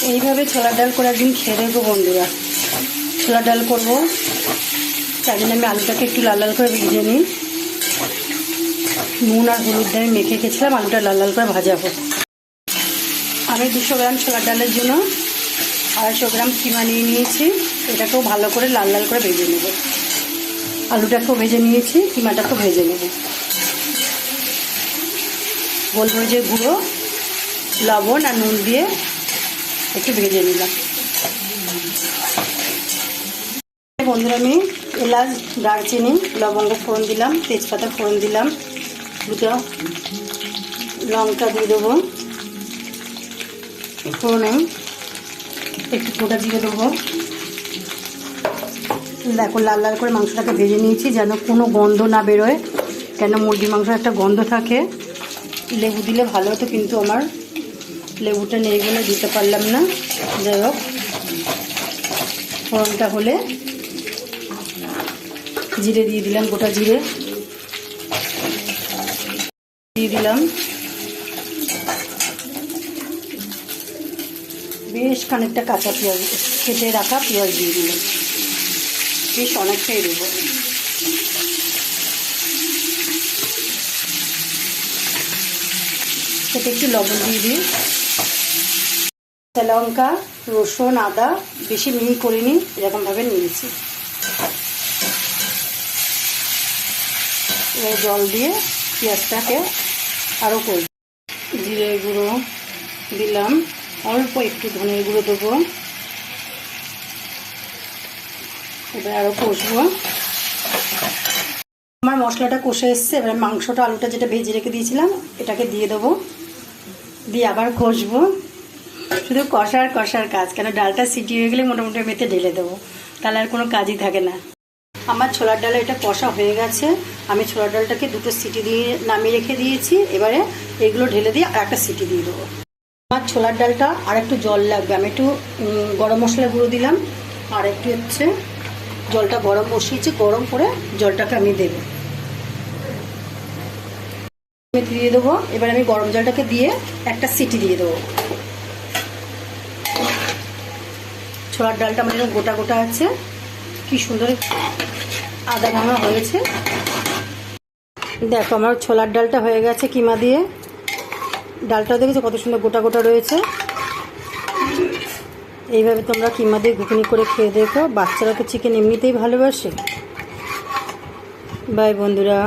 এইভাবে ছোলার ডাল করে একদিন খেয়ে দেখবো বন্ধুরা। ছোলার ডাল করবো, তাই জন্য আমি আলুটাকে একটু লাল লাল করে ভেজে নিই। নুন আর হলুদ দিয়ে আমি মেখে রেখেছিলাম, আলুটা লাল লাল করে ভাজাবো। আমি 200 গ্রাম ছোলার ডালের জন্য 250 গ্রাম কিমা নিয়ে নিয়েছি। এটাকেও ভালো করে লাল লাল করে ভেজে নেব। আলুটাকেও ভেজে নিয়েছি, কিমাটাকেও ভেজে নেব। গোলমরিচের গুঁড়ো, লবণ আর নুন দিয়ে একটু ভেজে নিলাম। বন্ধুরা আমি এলাচ, দারচিনি, লবঙ্গ ফোড়ন দিলাম, তেজপাতা ফোড়ন দিলাম, দুটো লঙ্কা দিয়ে দেবো ফোড়নে, একটু গোটা জিরে দেবো। দেখো লাল লাল করে মাংসটাকে ভেজে নিয়েছি যেন কোনো গন্ধ না বেরোয়, কেন মুরগির মাংস একটা গন্ধ থাকে। লেবু দিলে ভালো হতো, কিন্তু আমার লেবুটা নেই বলে দিতে পারলাম না। যাই হোক, ফোড়নটা হলে জিরে দিয়ে দিলাম, গোটা জিরে দিয়ে দিলাম। বেশ খানিকটা কাঁচা পেঁয়াজ, কেটে রাখা পেঁয়াজ দিয়ে দিলাম। বেশ অনেকটাই দেবো। সেটা একটু লবণ দিয়ে দিই। লঙ্কা, রসুন, আদা বেশি মিহি করিনি, এরকমভাবে নিয়েছি। এবার জল দিয়ে পেঁয়াজটাকে আরও করব। জিরে গুঁড়ো দিলাম, অল্প একটু ধনের গুঁড়ো দেবো। এবার আরও কষবো। আমার মশলাটা কষে এসছে। এবার মাংসটা, আলুটা যেটা ভেজে রেখে দিয়েছিলাম এটাকে দিয়ে দেবো, দিয়ে আবার কষবো। শুধু কষার কাজ, কেন ডালটা সিটি হয়ে গেলে মোটামুটি মেতে ঢেলে দেবো, তাহলে আর কোনো কাজই থাকে না। আমার ছোলার ডালে এটা কষা হয়ে গেছে। আমি ছোলার ডালটাকে 2টো সিটি দিয়ে নামিয়ে রেখে দিয়েছি। এবারে এগুলো ঢেলে দিয়ে আর একটা সিটি দিয়ে দেবো। আমার ছোলার ডালটা আর একটু জল লাগবে। আমি একটু গরম মশলা গুঁড়ো দিলাম, আর একটু হচ্ছে জলটা গরম বসিয়েছি, গরম করে জলটাকে আমি দেবো, দিয়ে দেবো। এবার আমি গরম জলটাকে দিয়ে একটা সিটি দিয়ে দেবো। ছোলার ডালটা আমার এরকম গোটা গোটা আছে, কি সুন্দর আদা ভাঙা হয়েছে। দেখো আমার ছোলার ডালটা হয়ে গেছে কিমা দিয়ে। ডালটা দেখেছো কত সুন্দর গোটা গোটা রয়েছে। এইভাবে তোমরা কিমা দিয়ে ঘুগনি করে খেয়ে দেখো। বাচ্চারা তো চিকেন এমনিতেই ভালোবাসে। বাই বন্ধুরা।